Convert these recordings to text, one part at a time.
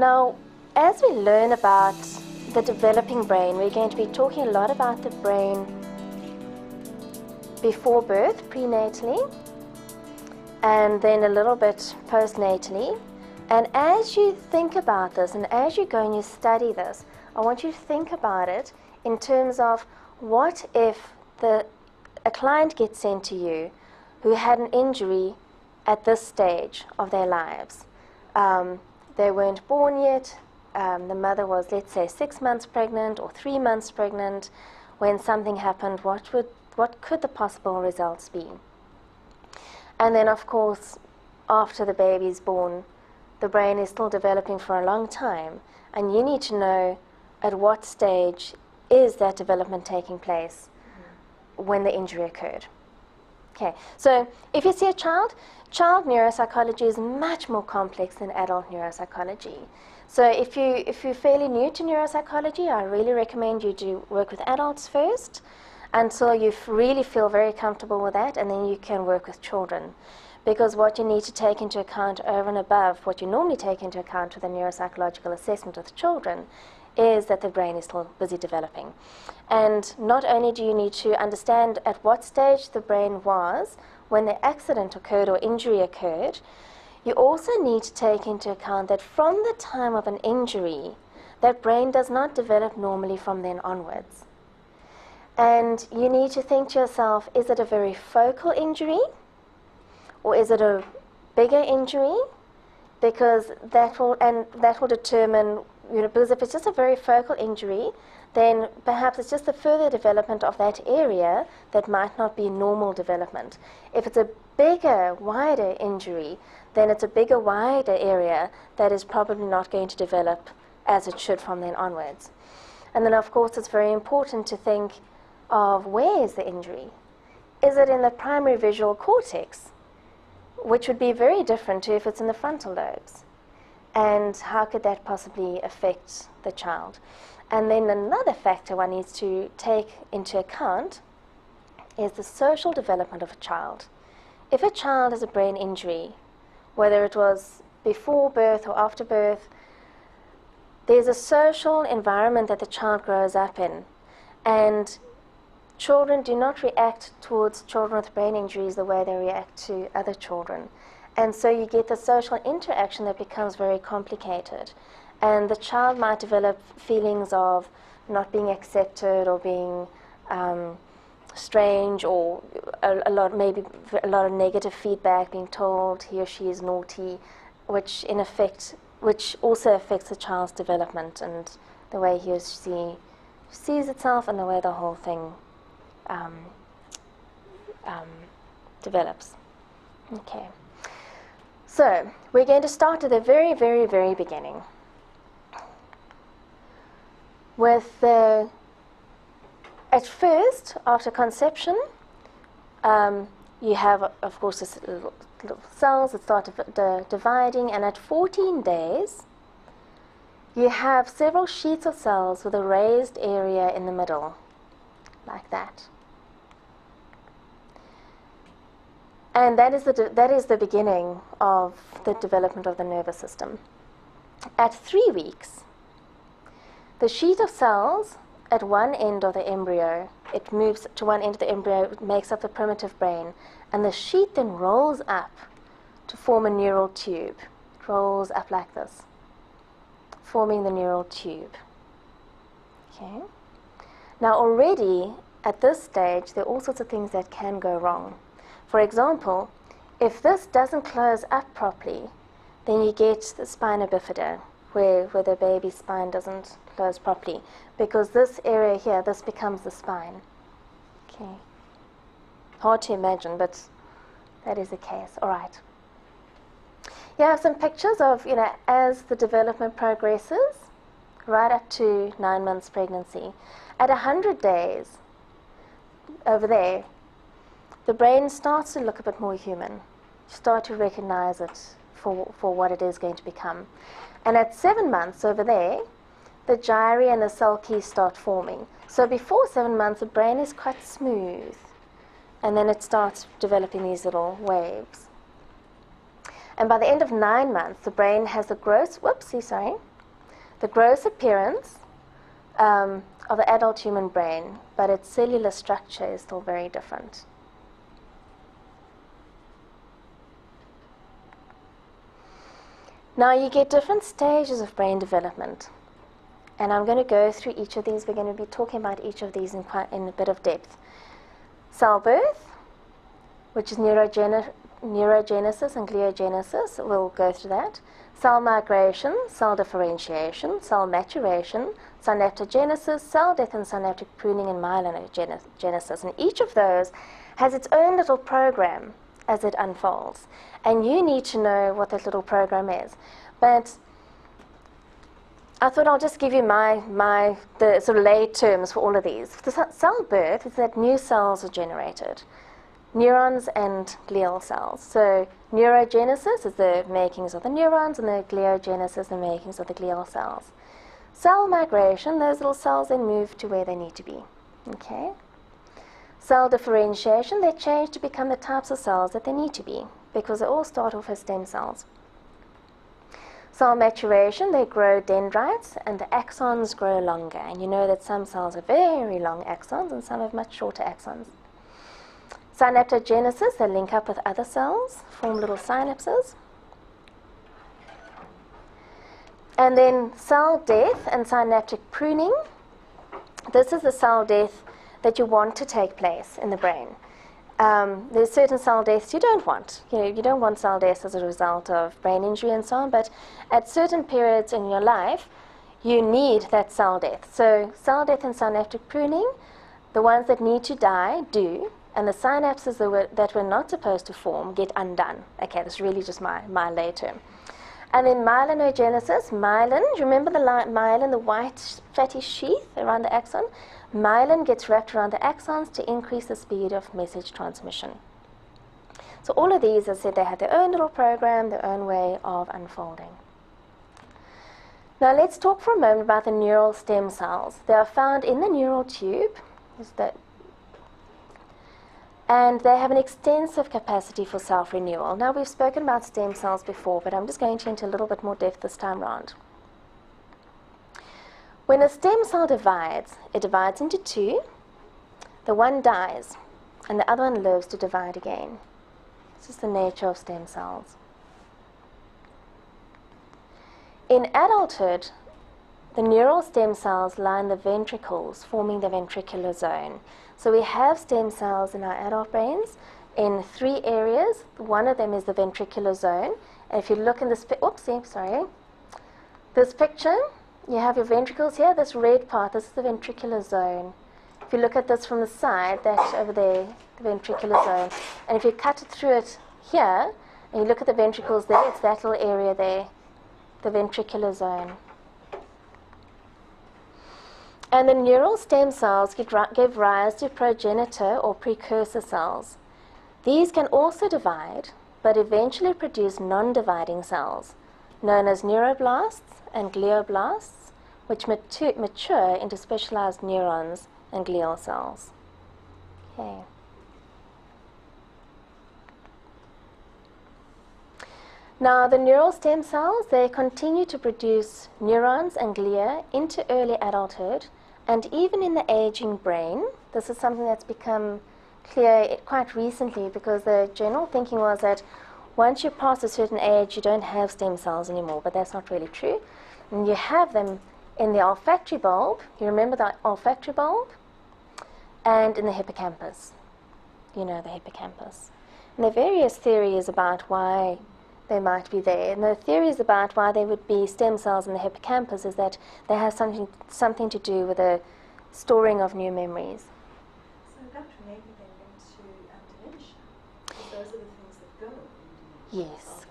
Now, as we learn about the developing brain, we're going to be talking a lot about the brain before birth, prenatally, and then a little bit postnatally. And as you think about this, and as you go and you study this, I want you to think about it in terms of what if a client gets sent to you who had an injury at this stage of their lives. They weren't born yet. The mother was, let's say, 6 months pregnant or 3 months pregnant. When something happened, what could the possible results be? And then, of course, after the baby's born, the brain is still developing for a long time, and you need to know at what stage is that development taking place when the injury occurred. Okay, so if you see a child neuropsychology is much more complex than adult neuropsychology. So if you're fairly new to neuropsychology, I really recommend you do work with adults first until you really feel very comfortable with that, and then you can work with children. Because what you need to take into account over and above what you normally take into account with a neuropsychological assessment with children is that the brain is still busy developing. And not only do you need to understand at what stage the brain was when the accident occurred or injury occurred, you also need to take into account that from the time of an injury, that brain does not develop normally from then onwards. And you need to think to yourself, is it a very focal injury? Or is it a bigger injury? Because that will determine, because if it's just a very focal injury, then perhaps it's just the further development of that area that might not be normal development. If it's a bigger, wider injury, then it's a bigger, wider area that is probably not going to develop as it should from then onwards. And then, of course, it's very important to think of where is the injury? Is it in the primary visual cortex? Which would be very different to if it's in the frontal lobes. And how could that possibly affect the child? And then another factor one needs to take into account is the social development of a child. If a child has a brain injury, whether it was before birth or after birth, there's a social environment that the child grows up in. And children do not react towards children with brain injuries the way they react to other children. And so you get the social interaction that becomes very complicated. And the child might develop feelings of not being accepted or being strange, or a lot of negative feedback, being told he or she is naughty, which also affects the child's development and the way he or she sees itself and the way the whole thing develops. Okay. So we're going to start at the very, very, very beginning with at first, after conception, you have, of course, this little cells that start dividing, and at 14 days, you have several sheets of cells with a raised area in the middle, like that. And that is the beginning of the development of the nervous system. At 3 weeks, the sheet of cells at one end of the embryo, it moves to one end of the embryo, it makes up the primitive brain, and the sheet then rolls up to form a neural tube. It rolls up like this, forming the neural tube. Okay. Now already at this stage, there are all sorts of things that can go wrong. For example, if this doesn't close up properly, then you get the spina bifida, where the baby's spine doesn't close properly, because this area here, this becomes the spine. Okay. Hard to imagine, but that is the case. All right. You have some pictures of, as the development progresses, right up to 9 months pregnancy. At 100 days, over there, the brain starts to look a bit more human. You start to recognize it for what it is going to become. And at 7 months over there, the gyri and the sulci start forming. So before 7 months, the brain is quite smooth. And then it starts developing these little waves. And by the end of 9 months, the brain has the gross, the gross appearance of the adult human brain, but its cellular structure is still very different. Now you get different stages of brain development, and I'm going to go through each of these. We're going to be talking about each of these in a bit of depth. Cell birth, which is neurogenesis and gliogenesis. We'll go through that. Cell migration, cell differentiation, cell maturation, synaptogenesis, cell death and synaptic pruning, and myelinogenesis. And each of those has its own little program as it unfolds. And you need to know what that little program is. But I thought I'll just give you the sort of lay terms for all of these. The cell birth is that new cells are generated. Neurons and glial cells. So neurogenesis is the makings of the neurons, and the gliogenesis the makings of the glial cells. Cell migration, those little cells then move to where they need to be. Okay. Cell differentiation, they change to become the types of cells that they need to be, because they all start off as stem cells. Cell maturation, they grow dendrites and the axons grow longer. And you know that some cells have very long axons and some have much shorter axons. Synaptogenesis, they link up with other cells, form little synapses. And then cell death and synaptic pruning. This is the cell death that you want to take place in the brain. There's certain cell deaths you don't want. You don't want cell deaths as a result of brain injury and so on, but at certain periods in your life, you need that cell death. So cell death and synaptic pruning, the ones that need to die do, and the synapses that were not supposed to form get undone. Okay, that's really just my lay term. And then myelinogenesis, myelin, do you remember the myelin, the white fatty sheath around the axon? Myelin gets wrapped around the axons to increase the speed of message transmission. So all of these, as I said, they have their own little program, their own way of unfolding. Now let's talk for a moment about the neural stem cells. They are found in the neural tube, and they have an extensive capacity for self-renewal. Now we've spoken about stem cells before, but I'm just going into a little bit more depth this time around. When a stem cell divides, it divides into two. The one dies, and the other one lives to divide again. This is the nature of stem cells. In adulthood, the neural stem cells line the ventricles, forming the ventricular zone. So we have stem cells in our adult brains in three areas. One of them is the ventricular zone. And if you look in this, this picture, you have your ventricles here, this red part, this is the ventricular zone. If you look at this from the side, that's over there, the ventricular zone. And if you cut it through it here, and you look at the ventricles there, it's that little area there, the ventricular zone. And the neural stem cells give rise to progenitor or precursor cells. These can also divide, but eventually produce non-dividing cells, known as neuroblasts and glioblasts, which mature into specialized neurons and glial cells. Okay. Now, the neural stem cells, they continue to produce neurons and glia into early adulthood, and even in the aging brain. This is something that's become clear quite recently, because the general thinking was that once you pass a certain age, you don't have stem cells anymore, but that's not really true. And you have them in the olfactory bulb. You remember the olfactory bulb? And in the hippocampus. You know, the hippocampus. And there are various theories about why they might be there. And the theories about why there would be stem cells in the hippocampus is that they have something to do with the storing of new memories. So that maybe then linked to dementia, because those are the things that go in dementia. Yes,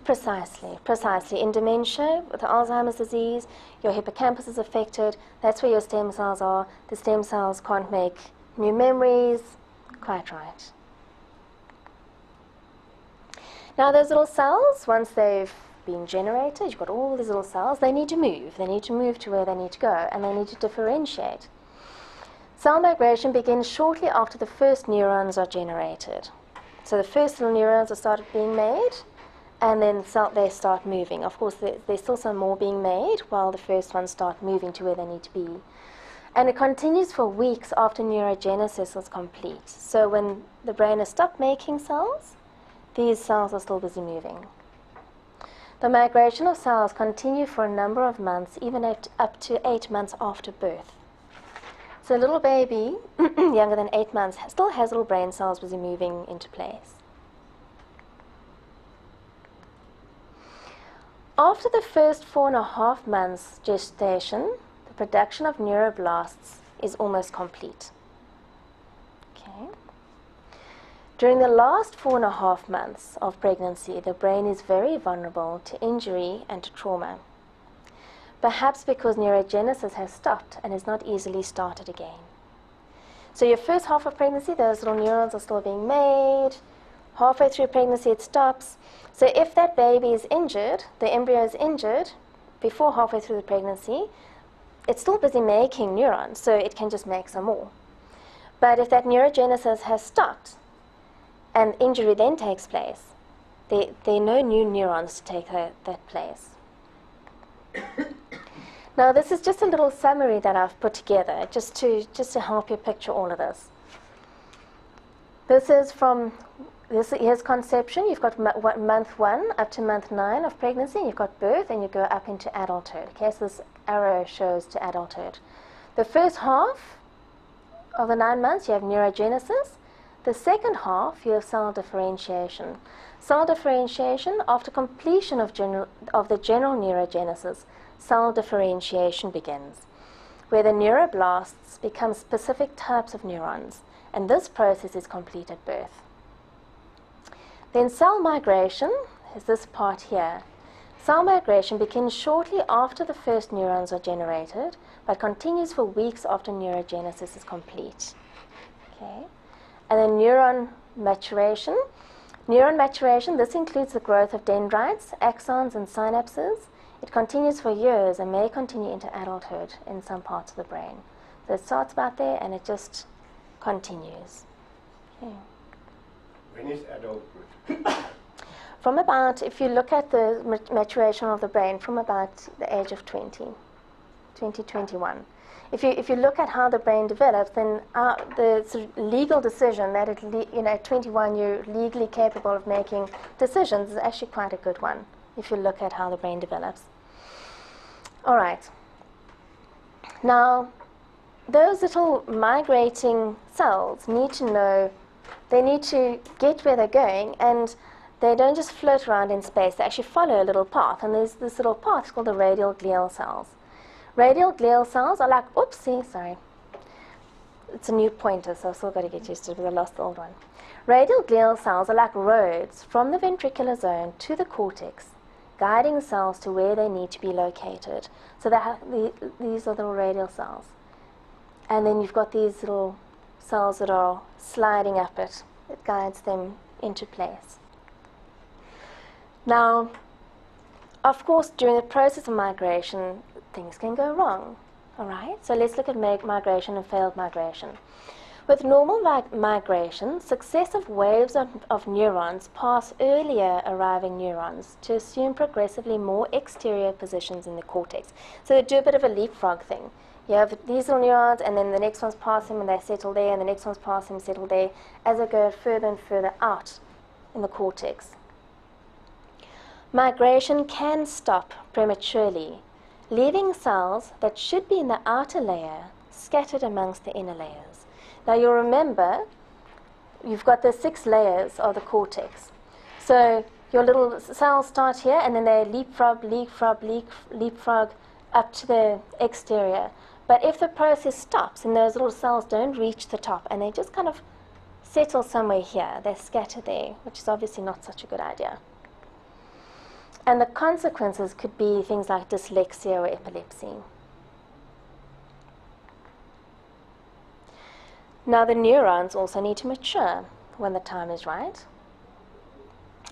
precisely. In dementia, with the Alzheimer's disease, your hippocampus is affected. That's where your stem cells are. The stem cells can't make new memories. Quite right. Now those little cells, once they've been generated, you've got all these little cells, they need to move. They need to move to where they need to go, and they need to differentiate. Cell migration begins shortly after the first neurons are generated. So the first little neurons are started being made, and then they start moving. Of course, there's still some more being made while the first ones start moving to where they need to be. And it continues for weeks after neurogenesis is complete. So when the brain has stopped making cells, these cells are still busy moving. The migration of cells continue for a number of months, even up to 8 months after birth. So a little baby, younger than 8 months, still has little brain cells busy moving into place. After the first 4.5 months gestation, the production of neuroblasts is almost complete. Okay. During the last 4.5 months of pregnancy, the brain is very vulnerable to injury and to trauma, perhaps because neurogenesis has stopped and is not easily started again. So your first half of pregnancy, those little neurons are still being made. Halfway through pregnancy, it stops. So if that baby is injured, the embryo is injured, before halfway through the pregnancy, it's still busy making neurons, so it can just make some more. But if that neurogenesis has stopped, and injury then takes place, there are no new neurons to take that place. Now, this is just a little summary that I've put together, just to help you picture all of this. This is here's conception. You've got month 1 up to month 9 of pregnancy. You've got birth, and you go up into adulthood. Okay, so this arrow shows to adulthood. The first half of the 9 months, you have neurogenesis. The second half, you have cell differentiation. Cell differentiation, after completion of the general neurogenesis, cell differentiation begins, where the neuroblasts become specific types of neurons, and this process is complete at birth. Then cell migration is this part here. Cell migration begins shortly after the first neurons are generated, but continues for weeks after neurogenesis is complete. Okay. And then neuron maturation. Neuron maturation, this includes the growth of dendrites, axons, and synapses. It continues for years and may continue into adulthood in some parts of the brain. So it starts about there and it just continues. Okay. When is adulthood? From about, if you look at the maturation of the brain, from about the age of 20, 21. If you look at how the brain develops, then the sort of legal decision that at 21 you're legally capable of making decisions is actually quite a good one, if you look at how the brain develops. All right. Now, those little migrating cells need to know, they need to get where they're going, and they don't just float around in space, they actually follow a little path, and there's this little path called the radial glial cells. Radial glial cells are like, it's a new pointer, so I've still got to get used to it because I lost the old one. Radial glial cells are like roads from the ventricular zone to the cortex, guiding cells to where they need to be located. So these are the radial cells. And then you've got these little cells that are sliding up it. It guides them into place. Now, of course, during the process of migration, things can go wrong. All right? So let's look at migration and failed migration. With normal migration, successive waves of neurons pass earlier arriving neurons to assume progressively more exterior positions in the cortex. So they do a bit of a leapfrog thing. You have these little neurons, and then the next ones pass them and they settle there, and the next ones pass them and settle there, as they go further and further out in the cortex. Migration can stop prematurely, leaving cells that should be in the outer layer scattered amongst the inner layers. Now you'll remember, you've got the 6 layers of the cortex. So your little cells start here, and then they leapfrog up to the exterior. But if the process stops and those little cells don't reach the top and they just kind of settle somewhere here, they scatter there, which is obviously not such a good idea. And the consequences could be things like dyslexia or epilepsy. Now the neurons also need to mature when the time is right.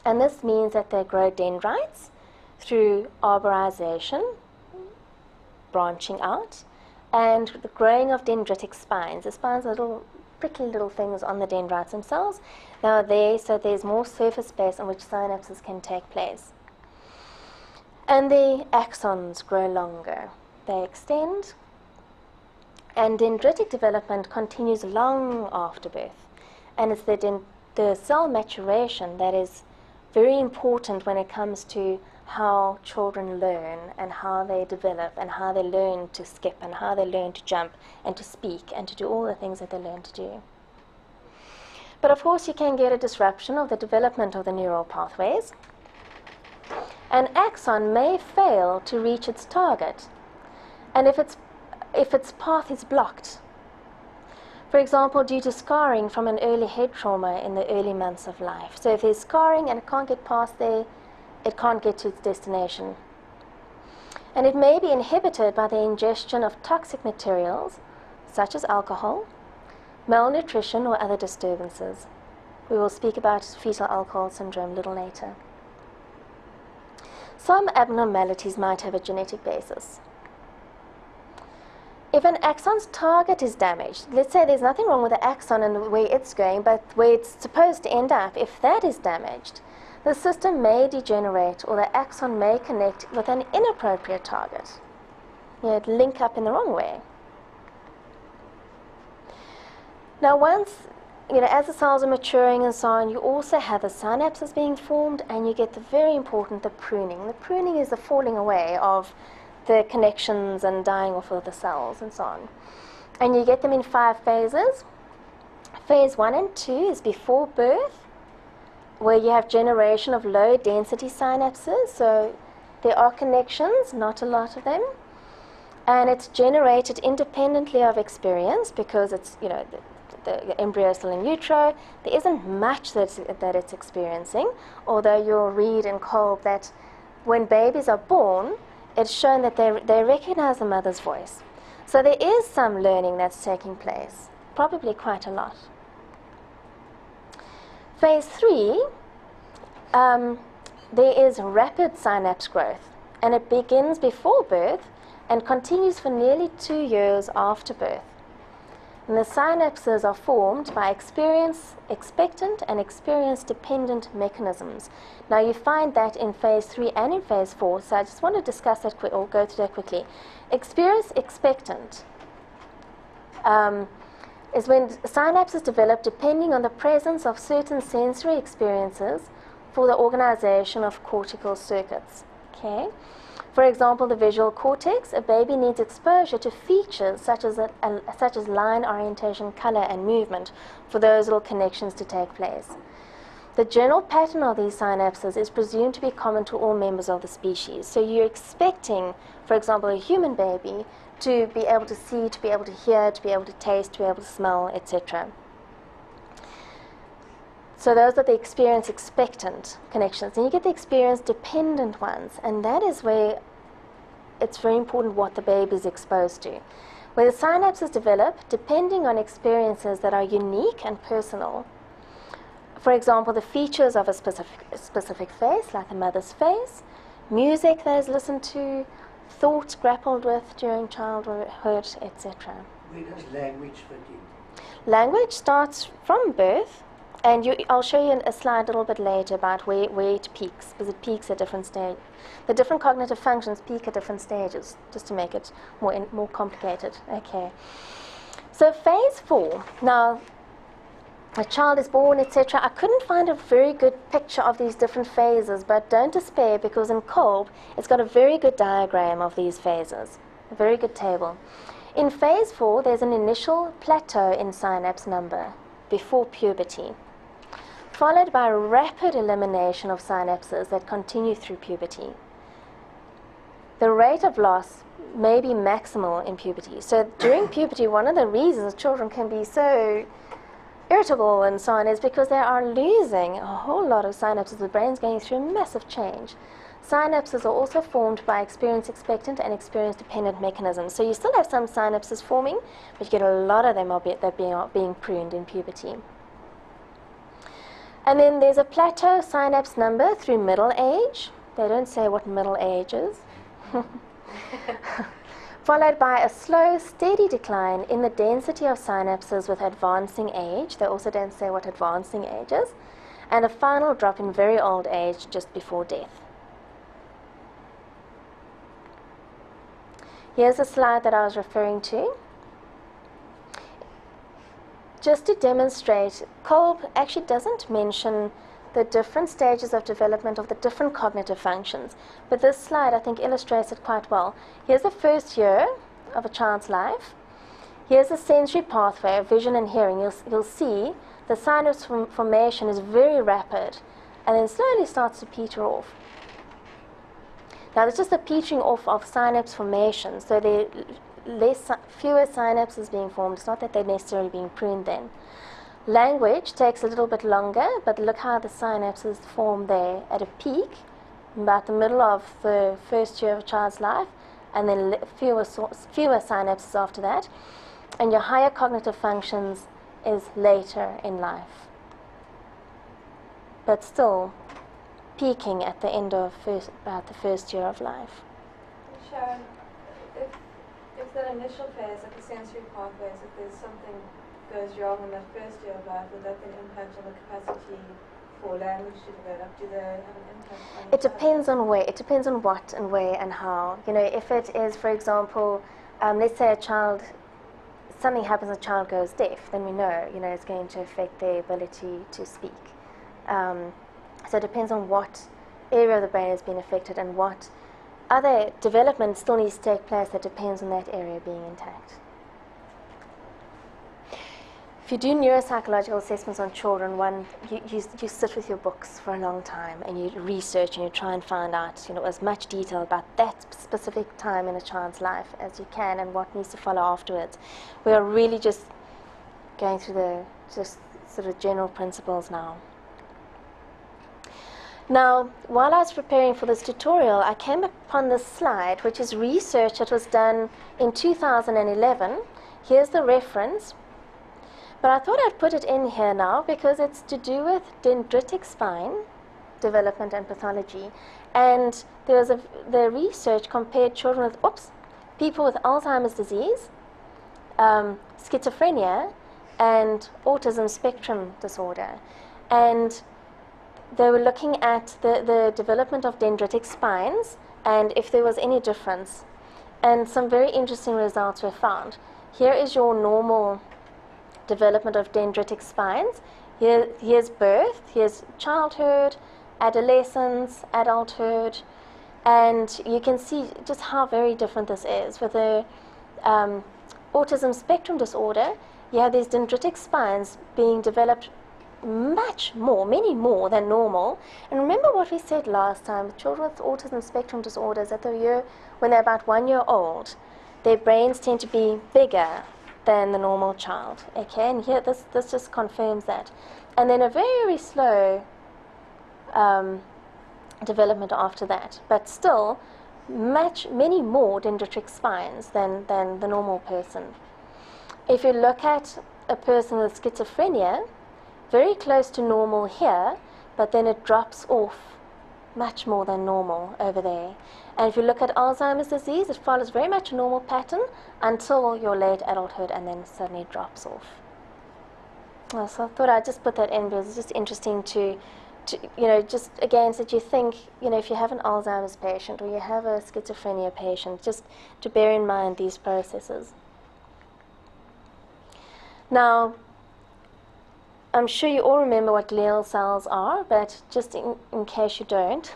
And this means that they grow dendrites through arborization, branching out, and the growing of dendritic spines. The spines are little prickly little things on the dendrites themselves. They are there so there's more surface space on which synapses can take place. And the axons grow longer. They extend, and dendritic development continues long after birth. And it's the cell maturation that is very important when it comes to how children learn and how they develop and how they learn to skip and how they learn to jump and to speak and to do all the things that they learn to do. But of course you can get a disruption of the development of the neural pathways. An axon may fail to reach its target, and if its path is blocked, for example, due to scarring from an early head trauma in the early months of life. So if there's scarring and it can't get past there, it can't get to its destination. And it may be inhibited by the ingestion of toxic materials, such as alcohol, malnutrition, or other disturbances. We will speak about fetal alcohol syndrome a little later. Some abnormalities might have a genetic basis. If an axon's target is damaged, let's say there's nothing wrong with the axon and the way it's going, but where it's supposed to end up, if that is damaged, the system may degenerate or the axon may connect with an inappropriate target. It link up in the wrong way. Now once, as the cells are maturing and so on, you also have the synapses being formed, and you get the very important, the pruning. The pruning is the falling away of the connections and dying off of the cells and so on. And you get them in 5 phases. Phase 1 and 2 is before birth, where you have generation of low density synapses. So there are connections, not a lot of them. And it's generated independently of experience because it's, the embryo is still in utero. There isn't much that it's experiencing, although you'll read in Kolb that when babies are born, it's shown that they recognize the mother's voice. So there is some learning that's taking place, probably quite a lot. Phase 3, there is rapid synapse growth, and it begins before birth and continues for nearly 2 years after birth. And the synapses are formed by experience-expectant and experience-dependent mechanisms. Now you find that in phase 3 and in phase 4, so I just want to discuss that or go through that quickly. Experience-expectant is when synapses develop depending on the presence of certain sensory experiences for the organization of cortical circuits. Okay? For example, the visual cortex, a baby needs exposure to features such as line orientation, color, and movement for those little connections to take place. The general pattern of these synapses is presumed to be common to all members of the species. So you're expecting, for example, a human baby to be able to see, to be able to hear, to be able to taste, to be able to smell, etc. So those are the experience-expectant connections. And you get the experience-dependent ones, and that is where it's very important what the baby is exposed to. Where the synapses develop depending on experiences that are unique and personal. For example, the features of a specific face, like the mother's face, music that is listened to, thoughts grappled with during childhood, etc. Where does language fit in? Language starts from birth. And I'll show you a slide a little bit later about where it peaks, because it peaks at different stages. The different cognitive functions peak at different stages, just to make it more complicated. Okay. So phase 4. Now, a child is born, etc. I couldn't find a very good picture of these different phases, but don't despair, because in Kolb, it's got a very good diagram of these phases, a very good table. In phase 4, there's an initial plateau in synapse number before puberty, followed by rapid elimination of synapses that continue through puberty. The rate of loss may be maximal in puberty. So during puberty, one of the reasons children can be so irritable and so on is because they are losing a whole lot of synapses. The brain's going through a massive change. Synapses are also formed by experience-expectant and experience-dependent mechanisms. So you still have some synapses forming, but you get a lot of them being pruned in puberty. And then there's a plateau synapse number through middle age. They don't say what middle age is. followed by a slow, steady decline in the density of synapses with advancing age. They also don't say what advancing age is. And a final drop in very old age just before death. Here's a slide that I was referring to. Just to demonstrate, Kolb actually doesn't mention the different stages of development of the different cognitive functions. But this slide, I think, illustrates it quite well. Here's the first year of a child's life. Here's the sensory pathway of vision and hearing. You'll see the synapse formation is very rapid and then slowly starts to peter off. Now, it's just the petering off of synapse formation, so there are fewer synapses being formed. It's not that they're necessarily being pruned then. Language takes a little bit longer, but look how the synapses form there at a peak, about the middle of the first year of a child's life, and then fewer synapses after that. And your higher cognitive functions is later in life. But still, peaking at the end of about the first year of life. Sharon, if that initial phase of the sensory pathways, if there's something goes wrong in that first year of life, would that then impact on the capacity for language to develop? Do they have an impact on it depends on where. It depends on what and where and how. You know, if it is, for example, let's say something happens, a child goes deaf, then we know, it's going to affect their ability to speak. So it depends on what area of the brain has been affected and what other development still needs to take place that depends on that area being intact. If you do neuropsychological assessments on children, you sit with your books for a long time and you research and you try and find out, as much detail about that specific time in a child's life as you can and what needs to follow afterwards. We are really just going through the just sort of general principles now. Now, while I was preparing for this tutorial, I came upon this slide, which is research that was done in 2011. Here's the reference. But I thought I'd put it in here now because it's to do with dendritic spine development and pathology. And the research compared children with, people with Alzheimer's disease, schizophrenia, and autism spectrum disorder. And they were looking at the development of dendritic spines and if there was any difference. And some very interesting results were found. Here is your normal development of dendritic spines. Here's birth, here's childhood, adolescence, adulthood, and you can see just how very different this is. With the autism spectrum disorder, you have these dendritic spines being developed many more than normal. And remember what we said last time, children with autism spectrum disorders, when they're about 1 year old, their brains tend to be bigger than the normal child. Okay, and here this just confirms that. And then a very slow development after that, but still many more dendritic spines than the normal person. If you look at a person with schizophrenia, very close to normal here, but then it drops off much more than normal over there. And if you look at Alzheimer's disease, it follows very much a normal pattern until your late adulthood and then suddenly drops off. Well, so I thought I'd just put that in because it's just interesting to just again, so that you think, if you have an Alzheimer's patient or you have a schizophrenia patient, just to bear in mind these processes. Now, I'm sure you all remember what glial cells are, but just in case you don't,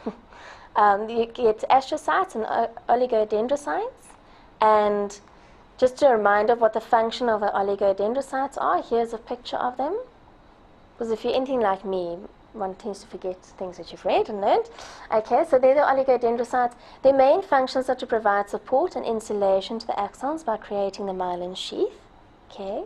you get astrocytes and oligodendrocytes. And just a reminder of what the function of the oligodendrocytes are, here's a picture of them. Because if you're anything like me, one tends to forget things that you've read and learned. Okay, so they're the oligodendrocytes. Their main functions are to provide support and insulation to the axons by creating the myelin sheath. Okay.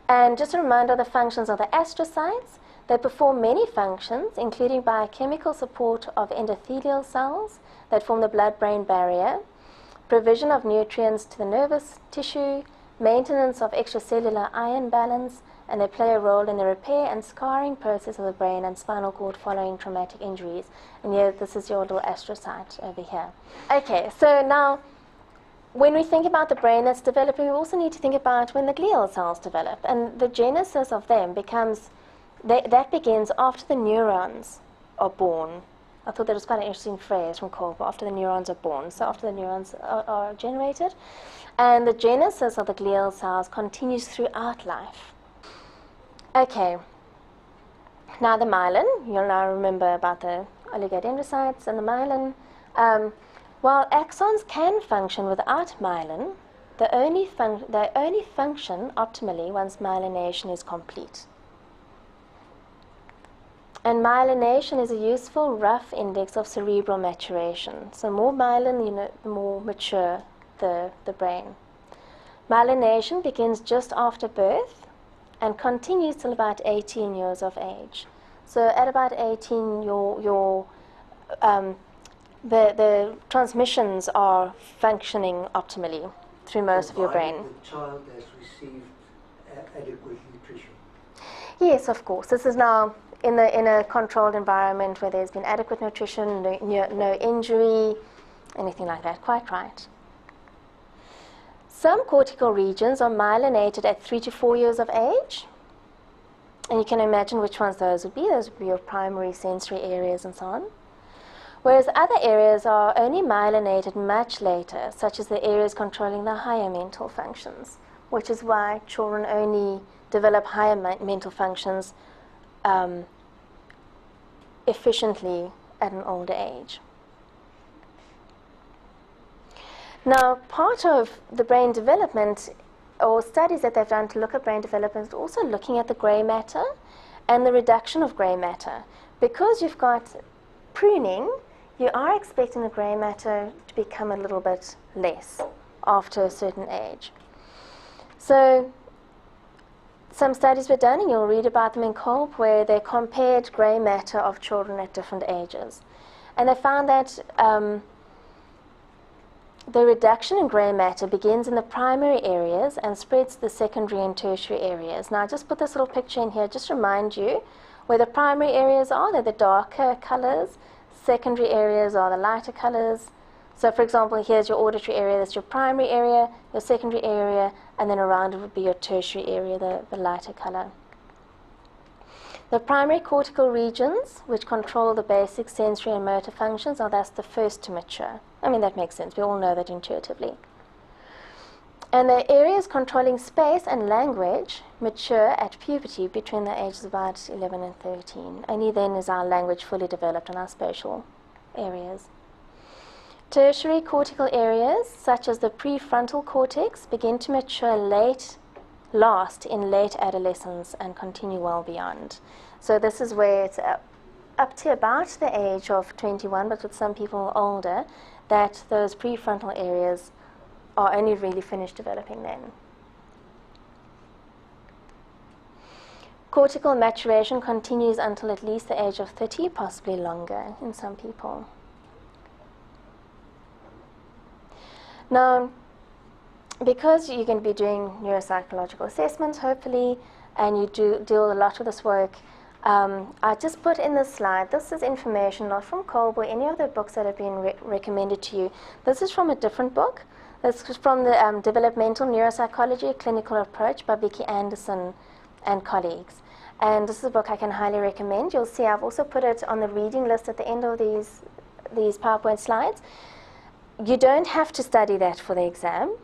And just a reminder of the functions of the astrocytes. They perform many functions, including biochemical support of endothelial cells that form the blood-brain barrier, provision of nutrients to the nervous tissue, maintenance of extracellular ion balance, and they play a role in the repair and scarring process of the brain and spinal cord following traumatic injuries. And here, this is your little astrocyte over here. Okay, so now, when we think about the brain that's developing, we also need to think about when the glial cells develop. And the genesis of them that begins after the neurons are born. I thought that was quite an interesting phrase from Kolbe, after the neurons are born, so after the neurons are generated. And the genesis of the glial cells continues throughout life. Okay, now the myelin, you'll now remember about the oligodendrocytes and the myelin. While axons can function without myelin, they only function optimally once myelination is complete. And myelination is a useful rough index of cerebral maturation. So more myelin, the more mature the brain. Myelination begins just after birth and continues till about 18 years of age. So at about 18, the transmissions are functioning optimally through most of your brain. The child has received adequate nutrition. Yes, of course. This is now in a controlled environment where there's been adequate nutrition, no injury, anything like that. Quite right. Some cortical regions are myelinated at 3 to 4 years of age. And you can imagine which ones those would be. Those would be your primary sensory areas and so on. Whereas other areas are only myelinated much later, such as the areas controlling the higher mental functions, which is why children only develop higher mental functions efficiently at an older age. Now, part of the brain development, or studies that they've done to look at brain development, is also looking at the grey matter and the reduction of grey matter. Because you've got pruning, you are expecting the grey matter to become a little bit less after a certain age. So some studies were done, and you'll read about them in Kolbe, where they compared grey matter of children at different ages. And they found that the reduction in grey matter begins in the primary areas and spreads to the secondary and tertiary areas. Now, I just put this little picture in here just to remind you where the primary areas are. They're the darker colors. Secondary areas are the lighter colors. So, for example, here's your auditory area. That's your primary area, your secondary area, and then around it would be your tertiary area, the lighter color. The primary cortical regions, which control the basic sensory and motor functions, are thus the first to mature. I mean, that makes sense. We all know that intuitively. And the areas controlling space and language mature at puberty between the ages of about 11 and 13. Only then is our language fully developed in our spatial areas. Tertiary cortical areas, such as the prefrontal cortex, begin to mature last in late adolescence and continue well beyond. So this is where it's up to about the age of 21, but with some people older, that those prefrontal areas are only really finished developing then. Cortical maturation continues until at least the age of 30, possibly longer in some people. Now, because you're going to be doing neuropsychological assessments, hopefully, and you deal a lot with this work, I just put in this slide, this is information not from Kolbe or any of the books that have been recommended to you. This is from a different book. This is from the Developmental Neuropsychology, A Clinical Approach by Vicki Anderson and colleagues. And this is a book I can highly recommend. You'll see I've also put it on the reading list at the end of these PowerPoint slides. You don't have to study that for the exam,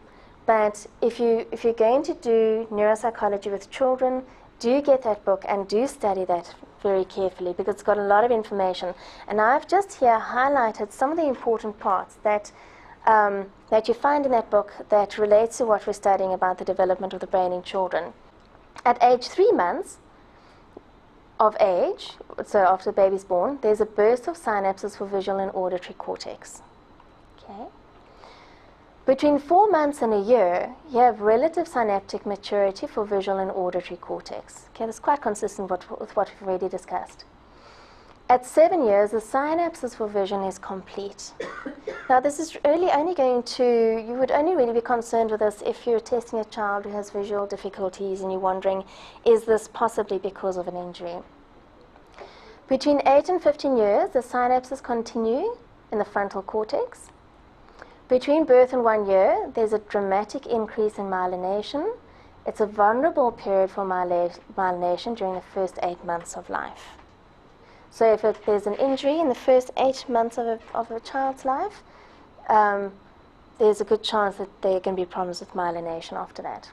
but if you're going to do neuropsychology with children, do get that book and do study that very carefully, because it's got a lot of information. And I've just here highlighted some of the important parts that you find in that book that relates to what we're studying about the development of the brain in children. At age 3 months of age, so after the baby's born, there's a burst of synapses for visual and auditory cortex. Okay. Between 4 months and a year, you have relative synaptic maturity for visual and auditory cortex. Okay, that's quite consistent with what we've already discussed. At 7 years, the synapses for vision is complete. Now, this is really only you would only really be concerned with this if you're testing a child who has visual difficulties and you're wondering, is this possibly because of an injury? Between 8 and 15 years, the synapses continue in the frontal cortex. Between birth and 1 year, there's a dramatic increase in myelination. It's a vulnerable period for myelination during the first 8 months of life. So if there's an injury in the first 8 months of a child's life, there's a good chance that there are going to be problems with myelination after that.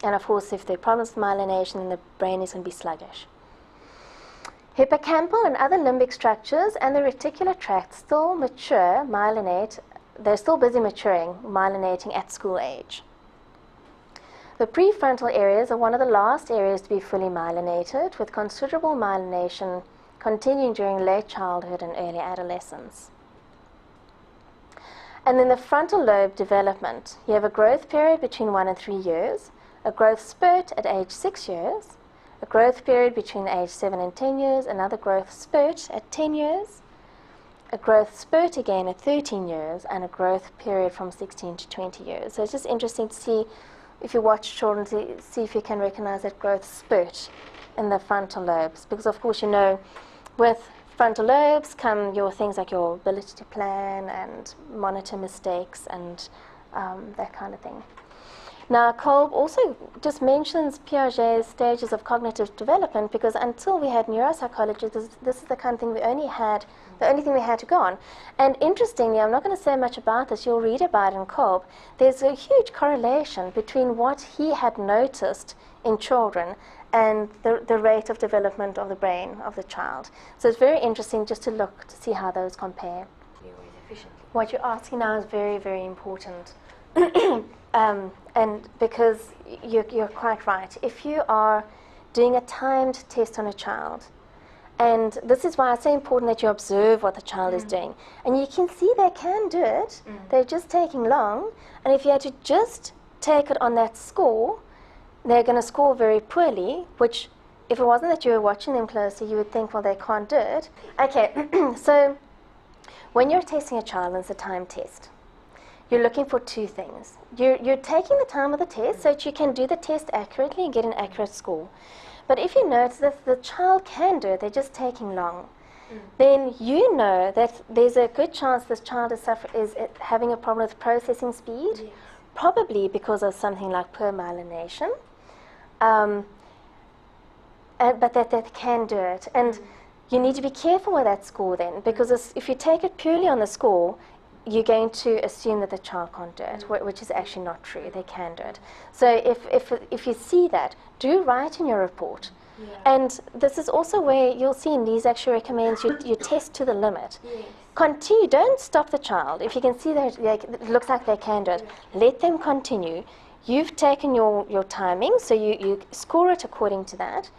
And of course, if there are problems with myelination, then the brain is going to be sluggish. Hippocampal and other limbic structures and the reticular tract still mature, myelinate. They're still busy maturing, myelinating at school age. The prefrontal areas are one of the last areas to be fully myelinated, with considerable myelination continuing during late childhood and early adolescence. And then the frontal lobe development. You have a growth period between 1 and 3 years, a growth spurt at age 6 years, a growth period between age 7 and 10 years, another growth spurt at 10 years, a growth spurt again at 13 years, and a growth period from 16 to 20 years. So it's just interesting to see, if you watch children, to see if you can recognize that growth spurt in the frontal lobes. Because of course, you know, with frontal lobes come your things like your ability to plan and monitor mistakes and that kind of thing. Now, Kolb also just mentions Piaget's stages of cognitive development, because until we had neuropsychology, this is the kind of thing we only had, the only thing we had to go on. And interestingly, I'm not going to say much about this, you'll read about it in Kolb, there's a huge correlation between what he had noticed in children and the rate of development of the brain of the child. So it's very interesting just to look to see how those compare. What you're asking now is very, very important. And because you're quite right. If you are doing a timed test on a child, and this is why it's so important that you observe what the child is doing, and you can see they can do it, they're just taking long, and if you had to just take it on that score, they're going to score very poorly, which if it wasn't that you were watching them closely, you would think, well, they can't do it. Okay, so when you're testing a child, and it's a time test, you're looking for two things. You're taking the time of the test so that you can do the test accurately and get an accurate score. But if you notice that the child can do it, they're just taking long, then you know that there's a good chance this child is having a problem with processing speed, probably because of something like poor myelination, but that they can do it. And you need to be careful with that score then, because if you take it purely on the score, you're going to assume that the child can't do it, which is actually not true. They can do it. So if you see that, do write in your report. And this is also where you'll see Nice actually recommends you test to the limit. Continue. Don't stop the child. If you can see that it looks like they can do it, let them continue. You've taken your timing, so you score it according to that.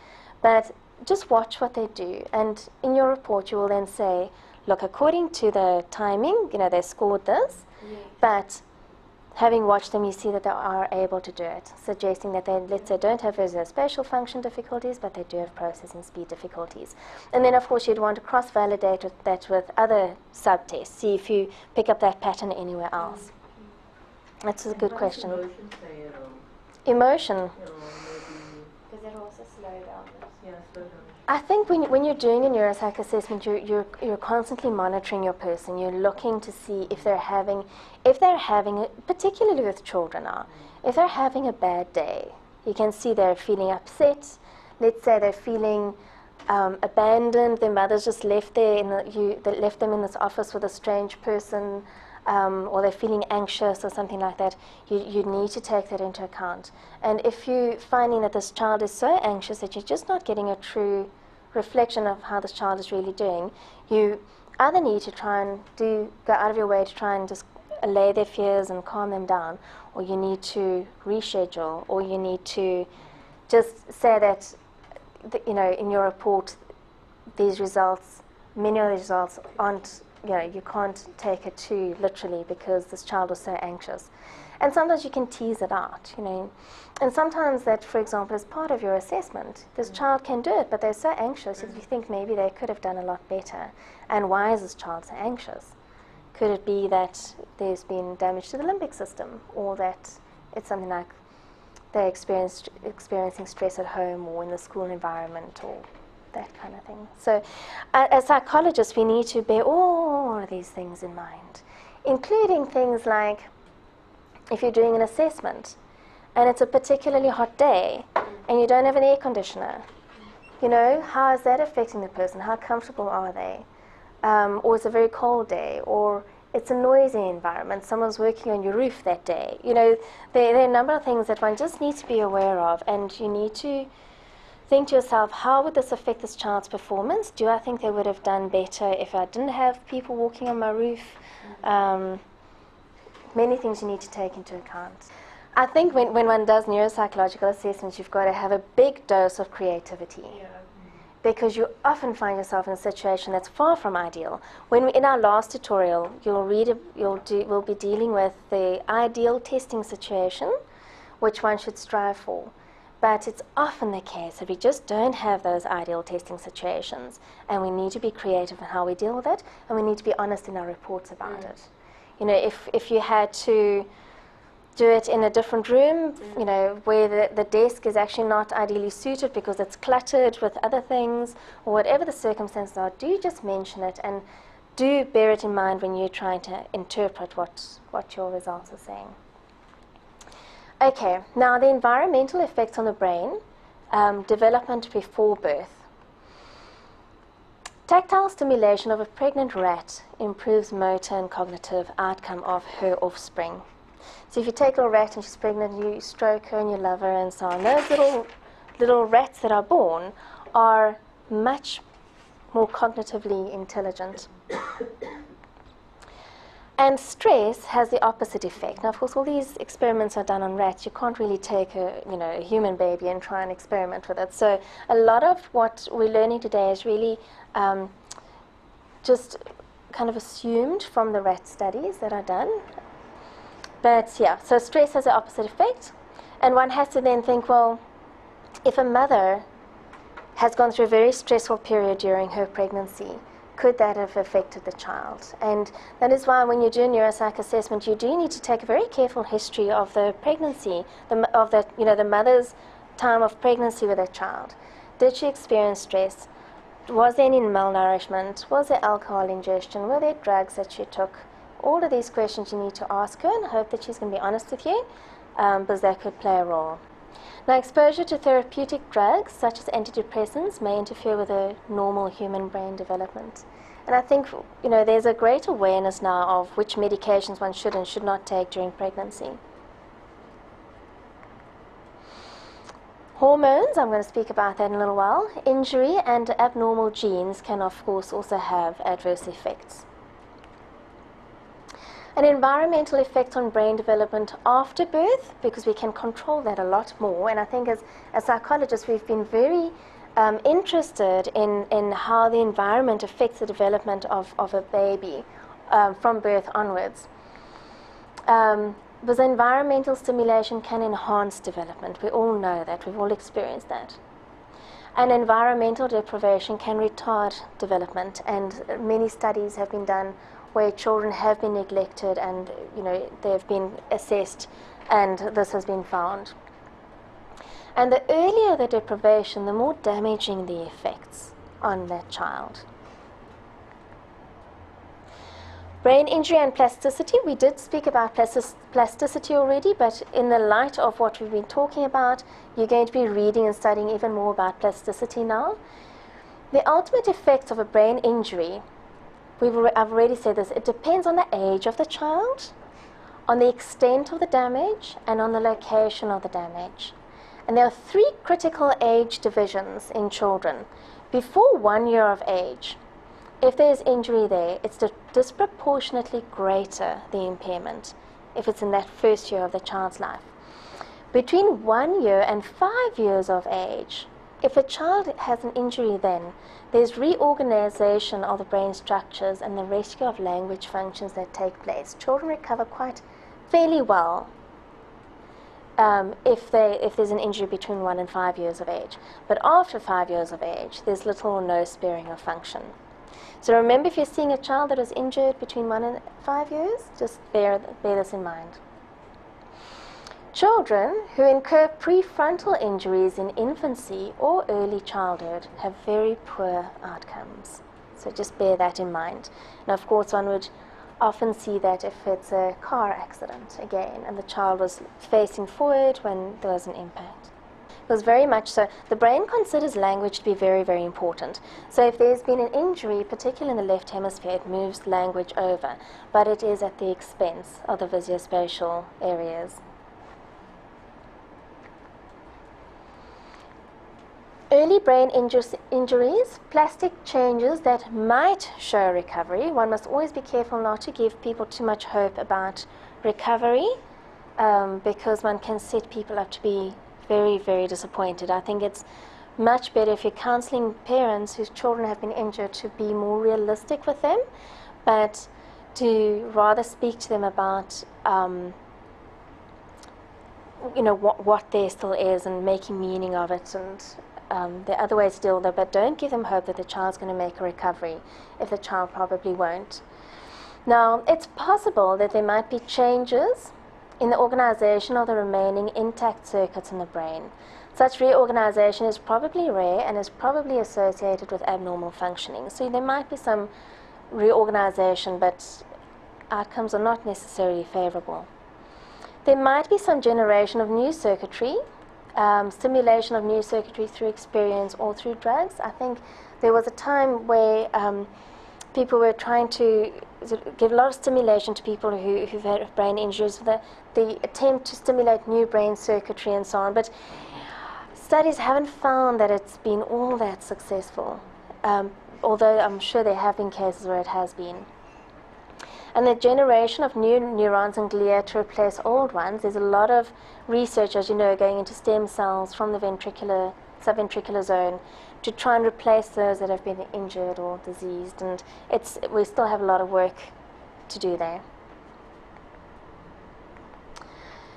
But just watch what they do. And in your report, you will then say, look, according to the timing, you know, they scored this, but having watched them, you see that they are able to do it, suggesting that they, let's say, don't have spatial function difficulties, but they do have processing speed difficulties. And then, of course, you'd want to cross-validate that with other subtests, see if you pick up that pattern anywhere else. That's a good question. Emotion. Does it also slow down? Yeah, slow down. I think when you're doing a neuropsych assessment, you're constantly monitoring your person. You're looking to see if they're having, particularly with children now, if they're having a bad day. You can see they're feeling upset. Let's say they're feeling abandoned. Their mother's just left they left them in this office with a strange person, or they're feeling anxious or something like that. You need to take that into account. And if you're finding that this child is so anxious that you're just not getting a true reflection of how this child is really doing, you either need to try and go out of your way to try and just allay their fears and calm them down, or you need to reschedule, or you need to just say that, you know, in your report, these results, many of the results aren't, you know, you can't take it too literally because this child was so anxious. And sometimes you can tease it out, you know. And sometimes that, for example, is part of your assessment. This child can do it, but they're so anxious that you think maybe they could have done a lot better. And why is this child so anxious? Could it be that there's been damage to the limbic system, or that it's something like they're experiencing stress at home or in the school environment, or that kind of thing. So as psychologists, we need to bear all of these things in mind including things like if you're doing an assessment and it's a particularly hot day and you don't have an air conditioner, you know, how is that affecting the person? How comfortable are they? Or it's a very cold day, or it's a noisy environment. Someone's working on your roof that day. You know, there are a number of things that one just needs to be aware of, and you need to think to yourself, how would this affect this child's performance? Do I think they would have done better if I didn't have people walking on my roof? Many things you need to take into account. I think when one does neuropsychological assessments, you've got to have a big dose of creativity. Yeah. Because you often find yourself in a situation that's far from ideal. In our last tutorial, we'll be dealing with the ideal testing situation, which one should strive for. But it's often the case that we just don't have those ideal testing situations, and we need to be creative in how we deal with it, and we need to be honest in our reports about it. You know, if you had to do it in a different room, you know, where the desk is actually not ideally suited because it's cluttered with other things, or whatever the circumstances are, do just mention it, and do bear it in mind when you're trying to interpret what your results are saying. Okay, now the environmental effects on the brain, development before birth. Tactile stimulation of a pregnant rat improves motor and cognitive outcome of her offspring. So if you take a little rat and she's pregnant, you stroke her and you love her and so on, those little rats that are born are much more cognitively intelligent. And stress has the opposite effect. Now, of course, all these experiments are done on rats. You can't really take a human baby and try and experiment with it. So a lot of what we're learning today is really just kind of assumed from the rat studies that are done. But yeah, so stress has the opposite effect. And one has to then think, well, if a mother has gone through a very stressful period during her pregnancy, could that have affected the child? And that is why when you do a neuropsych assessment, you do need to take a very careful history of the pregnancy, the mother's time of pregnancy with her child. Did she experience stress? Was there any malnourishment? Was there alcohol ingestion? Were there drugs that she took? All of these questions you need to ask her, and I hope that she's going to be honest with you, because that could play a role. Now, exposure to therapeutic drugs, such as antidepressants, may interfere with the normal human brain development. And I think, there's a great awareness now of which medications one should and should not take during pregnancy. Hormones, I'm going to speak about that in a little while. Injury and abnormal genes can, of course, also have adverse effects. An environmental effect on brain development after birth, because we can control that a lot more. And I think as psychologists, we've been very interested in how the environment affects the development of a baby from birth onwards. Because environmental stimulation can enhance development. We all know that. We've all experienced that. And environmental deprivation can retard development. And many studies have been done where children have been neglected and they've been assessed, and this has been found. And the earlier the deprivation, the more damaging the effects on that child. Brain injury and plasticity. We did speak about plasticity already, but in the light of what we've been talking about, you're going to be reading and studying even more about plasticity now. The ultimate effects of a brain injury, I've already said this, it depends on the age of the child, on the extent of the damage, and on the location of the damage. And there are 3 critical age divisions in children. Before 1 year of age, if there's injury there, it's disproportionately greater, the impairment, if it's in that first year of the child's life. Between 1 year and 5 years of age, if a child has an injury then, there's reorganization of the brain structures and the rescue of language functions that take place. Children recover quite fairly well if there's an injury between 1 and 5 years of age. But after 5 years of age, there's little or no sparing of function. So remember, if you're seeing a child that is injured between 1 and 5 years, just bear this in mind. Children who incur prefrontal injuries in infancy or early childhood have very poor outcomes. So just bear that in mind. Now, of course, one would often see that if it's a car accident again and the child was facing forward when there was an impact. Because very much so, the brain considers language to be very, very important. So if there's been an injury, particularly in the left hemisphere, it moves language over, but it is at the expense of the visuospatial areas. Early brain injuries, plastic changes that might show recovery. One must always be careful not to give people too much hope about recovery, because one can set people up to be very, very disappointed. I think it's much better if you're counseling parents whose children have been injured to be more realistic with them, but to rather speak to them about what there still is and making meaning of it, and there are other ways to deal with it, but don't give them hope that the child's going to make a recovery if the child probably won't. Now, it's possible that there might be changes in the organization of the remaining intact circuits in the brain. Such reorganization is probably rare and is probably associated with abnormal functioning. So there might be some reorganization, but outcomes are not necessarily favorable. There might be some generation of new circuitry, stimulation of new circuitry through experience or through drugs. I think there was a time where people were trying to give a lot of stimulation to people who've had brain injuries, the attempt to stimulate new brain circuitry and so on. But studies haven't found that it's been all that successful, although I'm sure there have been cases where it has been. And the generation of new neurons and glia to replace old ones, there's a lot of research, as you know, going into stem cells from the subventricular zone to try and replace those that have been injured or diseased, and we still have a lot of work to do there.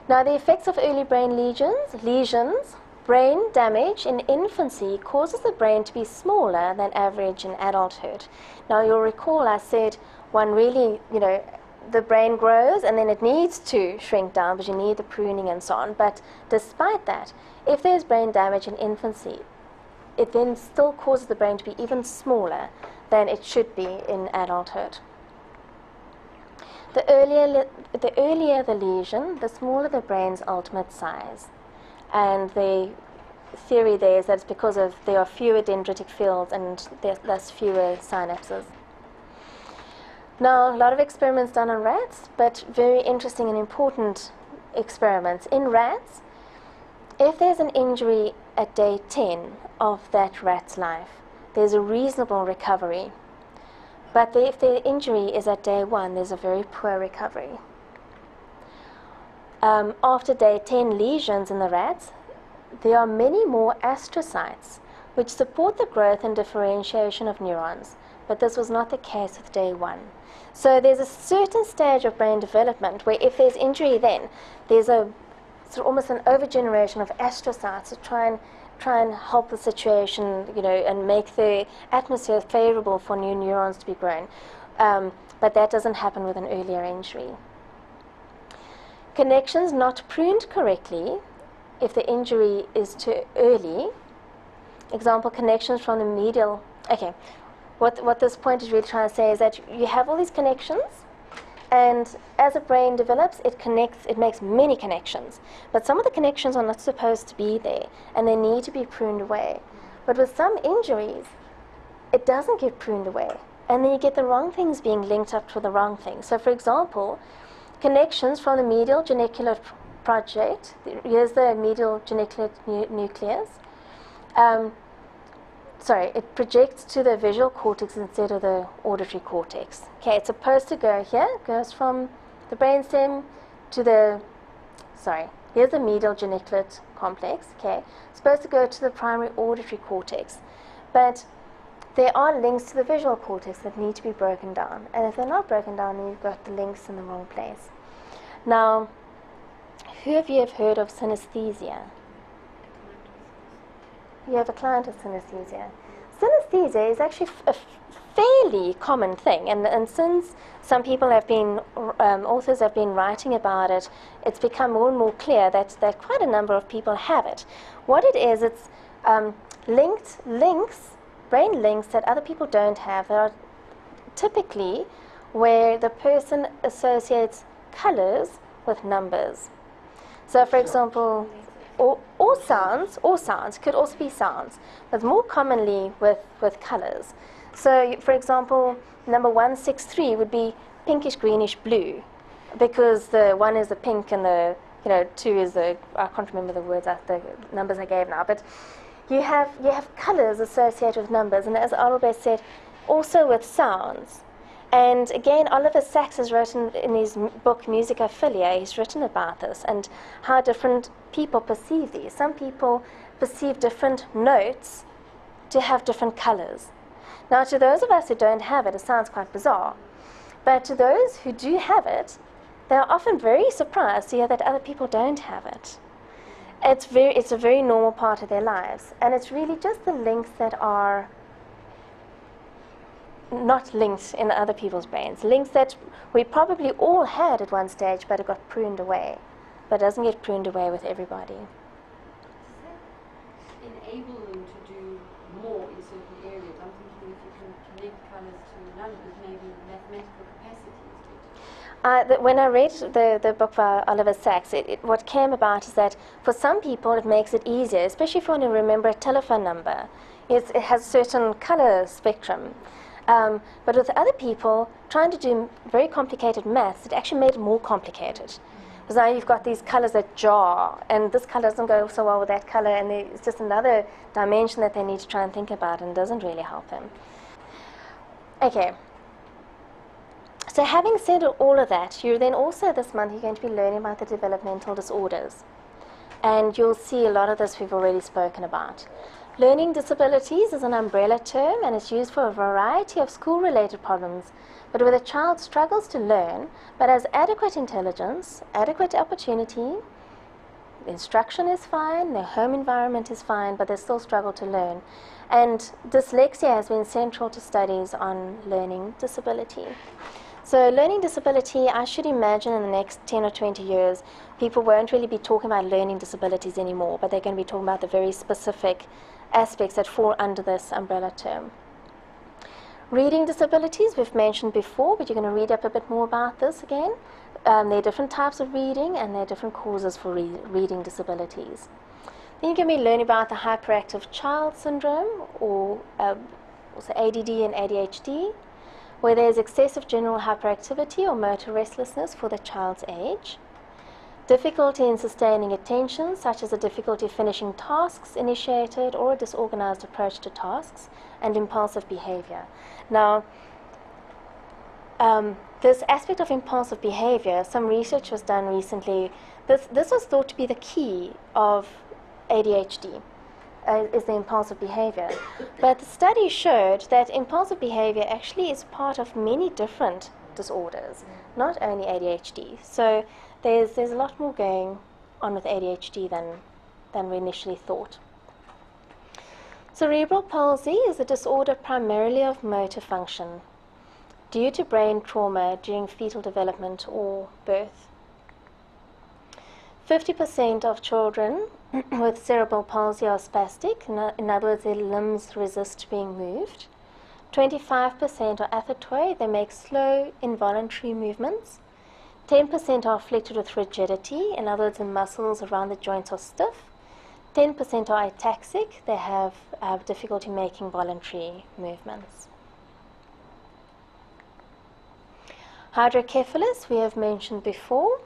Now, the effects of early brain lesions, brain damage in infancy causes the brain to be smaller than average in adulthood. Now, you'll recall I said one really, the brain grows and then it needs to shrink down because you need the pruning and so on. But despite that, if there's brain damage in infancy, it then still causes the brain to be even smaller than it should be in adulthood. The earlier the lesion, the smaller the brain's ultimate size. And the theory there is that it's because there are fewer dendritic fields and thus fewer synapses. Now, a lot of experiments done on rats, but very interesting and important experiments. In rats, if there's an injury at day 10 of that rat's life, there's a reasonable recovery. But if the injury is at day 1, there's a very poor recovery. After day 10 lesions in the rats, there are many more astrocytes which support the growth and differentiation of neurons, but this was not the case with day 1. So there's a certain stage of brain development where if there's injury then, there's almost an overgeneration of astrocytes to try and help the situation, and make the atmosphere favorable for new neurons to be grown. But that doesn't happen with an earlier injury. Connections not pruned correctly, if the injury is too early, example, connections from the medial, okay, what this point is really trying to say is that you have all these connections, and as a brain develops, it makes many connections. But some of the connections are not supposed to be there, and they need to be pruned away. But with some injuries, it doesn't get pruned away, and then you get the wrong things being linked up to the wrong things. So for example, connections from the medial genicular project, here's the medial genicular nucleus. It projects to the visual cortex instead of the auditory cortex. Okay, it's supposed to go here, it goes from the brainstem to here's the medial geniculate complex, okay, it's supposed to go to the primary auditory cortex. But there are links to the visual cortex that need to be broken down, and if they're not broken down, then you've got the links in the wrong place. Now, who of you have heard of synesthesia? You have a client with synesthesia. Synesthesia is actually a fairly common thing, and since some people have been, authors have been writing about it, it's become more and more clear that quite a number of people have it. What it is, it's brain links that other people don't have. That are typically where the person associates colors with numbers. So, for example, or sounds, could also be sounds, but more commonly with colors. So, for example, number 163 would be pinkish, greenish, blue, because the 1 is the pink and the 2 is the, I can't remember the numbers I gave now, but you have colors associated with numbers, and as Albert said, also with sounds. And again, Oliver Sacks has written in his book Musicophilia, he's written about this and how different people perceive these. Some people perceive different notes to have different colors. Now, to those of us who don't have it, it sounds quite bizarre. But to those who do have it, they're often very surprised to hear that other people don't have it. It's a very normal part of their lives. And it's really just the links that are not linked in other people's brains. Links that we probably all had at one stage, but it got pruned away. But it doesn't get pruned away with everybody. Does that enable them to do more in certain areas? I'm thinking if you can connect colours to numbers, maybe mathematical capacity is better. When I read the book by Oliver Sacks, what came about is that for some people it makes it easier, especially if you want to remember a telephone number. It has a certain color spectrum. But with other people, trying to do very complicated maths, it actually made it more complicated. Because now you've got these colors that jar, and this color doesn't go so well with that color, and it's just another dimension that they need to try and think about, and doesn't really help them. Okay. So having said all of that, you're then also this month you're going to be learning about the developmental disorders. And you'll see a lot of this we've already spoken about. Learning disabilities is an umbrella term, and it's used for a variety of school-related problems, but where the child struggles to learn, but has adequate intelligence, adequate opportunity, instruction is fine, their home environment is fine, but they still struggle to learn. And dyslexia has been central to studies on learning disability. So learning disability, I should imagine in the next 10 or 20 years, people won't really be talking about learning disabilities anymore, but they're going to be talking about the very specific aspects that fall under this umbrella term. Reading disabilities, we've mentioned before, but you're going to read up a bit more about this again. There are different types of reading, and there are different causes for reading disabilities. Then you're going to be learning about the hyperactive child syndrome, or also ADD and ADHD, where there's excessive general hyperactivity or motor restlessness for the child's age. Difficulty in sustaining attention, such as a difficulty finishing tasks initiated or a disorganized approach to tasks, and impulsive behavior. Now, this aspect of impulsive behavior, some research was done recently. This was thought to be the key of ADHD, is the impulsive behavior. But the study showed that impulsive behavior actually is part of many different disorders, not only ADHD. So there's a lot more going on with ADHD than we initially thought. Cerebral palsy is a disorder primarily of motor function due to brain trauma during fetal development or birth. 50% of children with cerebral palsy are spastic, in other words, their limbs resist being moved. 25% are athetoid, they make slow, involuntary movements. 10% are afflicted with rigidity, in other words, the muscles around the joints are stiff. 10% are ataxic, they have difficulty making voluntary movements. Hydrocephalus, we have mentioned before.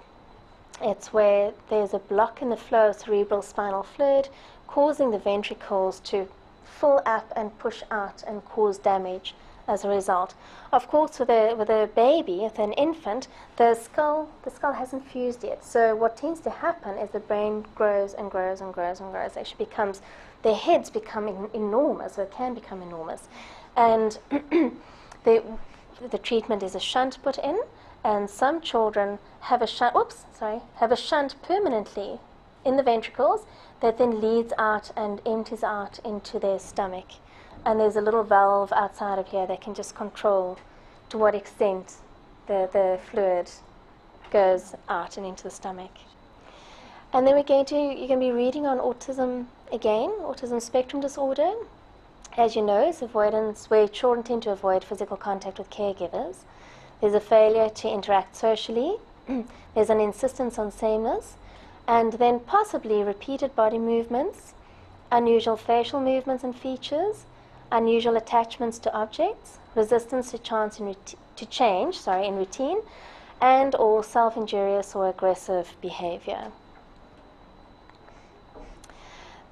It's where there's a block in the flow of cerebral spinal fluid, causing the ventricles to fill up and push out and cause damage as a result. Of course, with a baby, with an infant, the skull hasn't fused yet. So what tends to happen is the brain grows and grows and grows and grows. It actually becomes, their heads become enormous, or can become enormous. And the treatment is a shunt put in, and some children have a shunt permanently in the ventricles that then leads out and empties out into their stomach. And there's a little valve outside of here that can just control to what extent the fluid goes out and into the stomach. And then you're going to be reading on autism again, autism spectrum disorder. As you know, it's avoidance where children tend to avoid physical contact with caregivers. There's a failure to interact socially. There's an insistence on sameness. And then possibly repeated body movements, unusual facial movements and features, unusual attachments to objects, resistance to change in routine, and or self-injurious or aggressive behavior.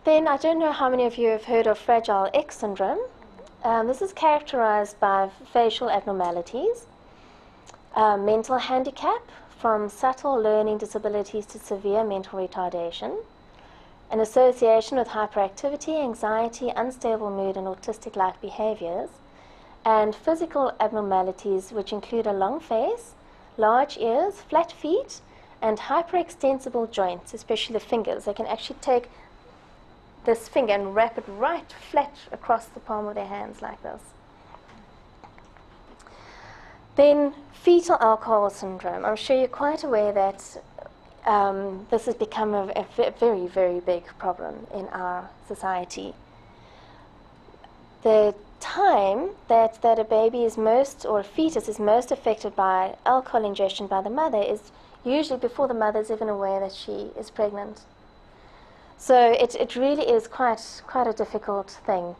Then I don't know how many of you have heard of Fragile X syndrome. This is characterized by facial abnormalities, mental handicap, from subtle learning disabilities to severe mental retardation, an association with hyperactivity, anxiety, unstable mood, and autistic-like behaviors, and physical abnormalities which include a long face, large ears, flat feet, and hyperextensible joints, especially the fingers. They can actually take this finger and wrap it right flat across the palm of their hands like this. Then fetal alcohol syndrome. I'm sure you're quite aware that this has become a very, very big problem in our society. The time that a baby is most, or a fetus is most affected by alcohol ingestion by the mother is usually before the mother is even aware that she is pregnant. So it really is quite a difficult thing.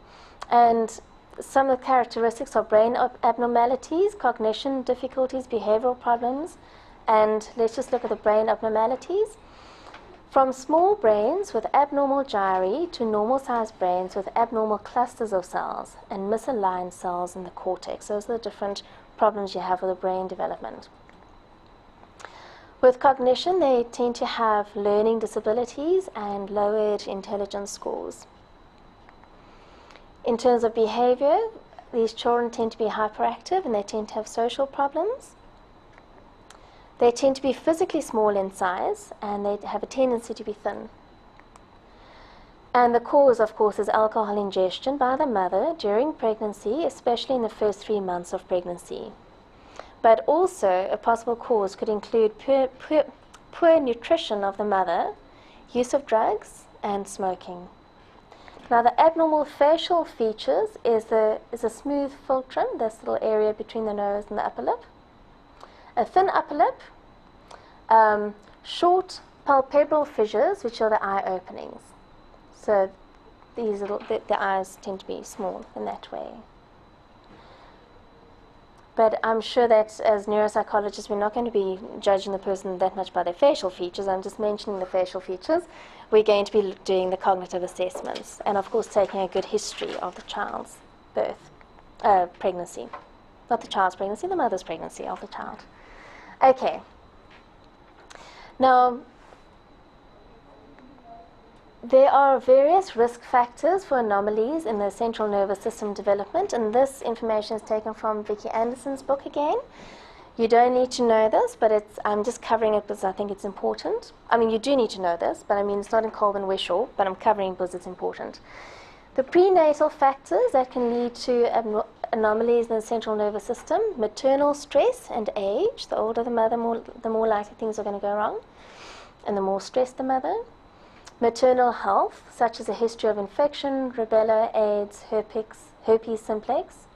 And some of the characteristics are brain abnormalities, cognition difficulties, behavioral problems, and let's just look at the brain abnormalities. From small brains with abnormal gyri to normal-sized brains with abnormal clusters of cells and misaligned cells in the cortex. Those are the different problems you have with the brain development. With cognition, they tend to have learning disabilities and lowered intelligence scores. In terms of behavior, these children tend to be hyperactive and they tend to have social problems. They tend to be physically small in size and they have a tendency to be thin. And the cause, of course, is alcohol ingestion by the mother during pregnancy, especially in the first 3 months of pregnancy. But also, a possible cause could include poor nutrition of the mother, use of drugs, and smoking. Now, the abnormal facial features is a smooth philtrum, this little area between the nose and the upper lip, a thin upper lip, short palpebral fissures, which are the eye openings. So these the eyes tend to be small in that way. But I'm sure that as neuropsychologists, we're not going to be judging the person that much by their facial features. I'm just mentioning the facial features. We're going to be doing the cognitive assessments and, of course, taking a good history of the child's pregnancy. Not the child's pregnancy, the mother's pregnancy of the child. Okay. Now, there are various risk factors for anomalies in the central nervous system development, and this information is taken from Vicki Anderson's book again. You don't need to know this, but I'm just covering it because I think it's important. I mean, you do need to know this, but I mean, it's not in Kolb and Wishaw, but I'm covering it because it's important. The prenatal factors that can lead to anomalies in the central nervous system: maternal stress and age. The older the mother, the more likely things are going to go wrong, and the more stressed the mother. Maternal health, such as a history of infection, rubella, AIDS, herpes simplex.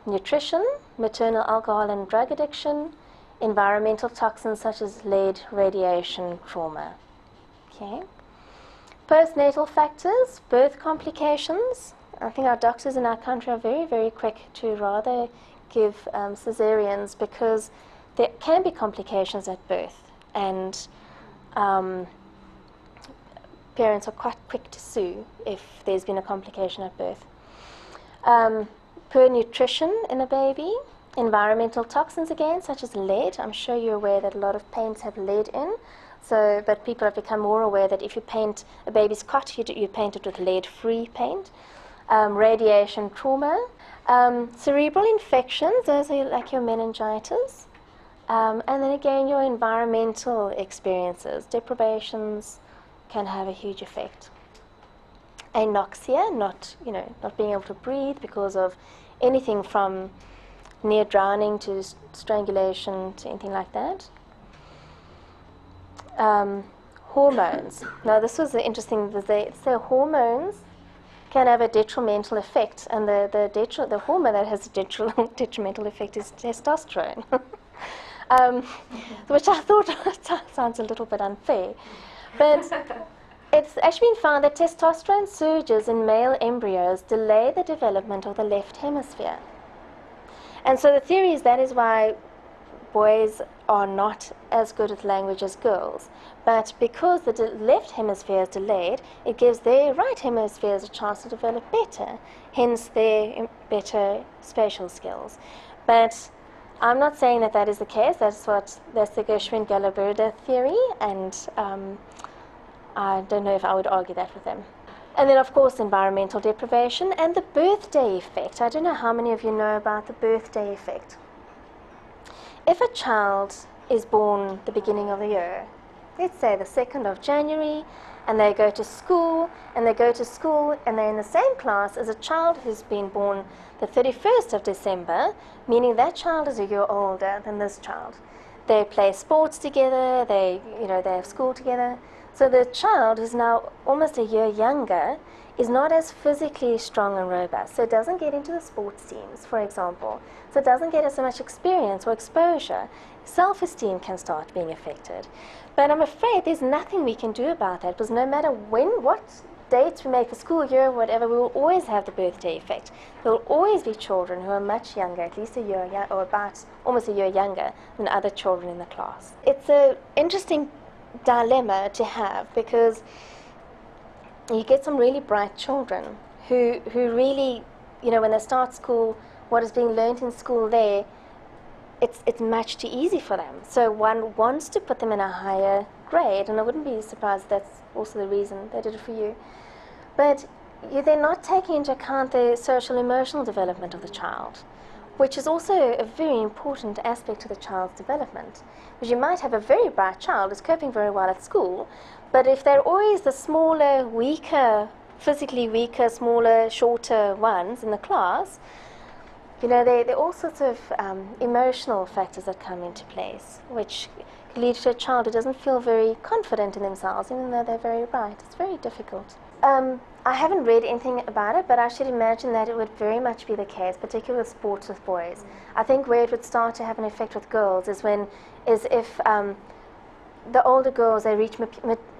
Nutrition, maternal alcohol and drug addiction, environmental toxins such as lead, radiation, trauma. Okay. Postnatal factors, birth complications. I think our doctors in our country are very, very quick to rather give cesareans because there can be complications at birth, and parents are quite quick to sue if there's been a complication at birth. Poor nutrition in a baby, environmental toxins again, such as lead. I'm sure you're aware that a lot of paints have lead in, but people have become more aware that if you paint a baby's cot, you paint it with lead-free paint. Radiation trauma, cerebral infections, those are like your meningitis. And then again, your environmental experiences, deprivations, can have a huge effect. Anoxia, not being able to breathe because of anything from near drowning to strangulation to anything like that. Hormones. Now, this was interesting because they say hormones can have a detrimental effect, and the hormone that has a detrimental effect is testosterone. Which I thought sounds a little bit unfair. But it's actually been found that testosterone surges in male embryos delay the development of the left hemisphere. And so the theory is that is why boys are not as good with language as girls. But because the left hemisphere is delayed, it gives their right hemispheres a chance to develop better, hence their better spatial skills. But I'm not saying that that is the case. That's the Gershwin-Galoberda theory, and I don't know if I would argue that with them. And then, of course, environmental deprivation and the birthday effect. I don't know how many of you know about the birthday effect. If a child is born the beginning of the year, let's say the 2nd of January, and they go to school, and they're in the same class as a child who's been born the 31st of December, meaning that child is a year older than this child. They play sports together, they have school together. So the child who's now almost a year younger is not as physically strong and robust. So it doesn't get into the sports teams, for example. So it doesn't get as much experience or exposure. Self-esteem can start being affected. But I'm afraid there's nothing we can do about that, because no matter what dates we make for school year, whatever, we will always have the birthday effect. There will always be children who are much younger, at least a year, or about almost a year younger than other children in the class. It's an interesting dilemma to have, because you get some really bright children who really, when they start school, what is being learned in school there, it's much too easy for them. So one wants to put them in a higher grade, and I wouldn't be surprised that's also the reason they did it for you. But they're not taking into account the social emotional development of the child, which is also a very important aspect of the child's development. Because you might have a very bright child who's coping very well at school, but if they're always the smaller, weaker, physically weaker, smaller, shorter ones in the class, there are all sorts of emotional factors that come into place, which lead to a child who doesn't feel very confident in themselves, even though they're very bright. It's very difficult. I haven't read anything about it, but I should imagine that it would very much be the case, particularly with sports with boys. I think where it would start to have an effect with girls is if the older girls, they reach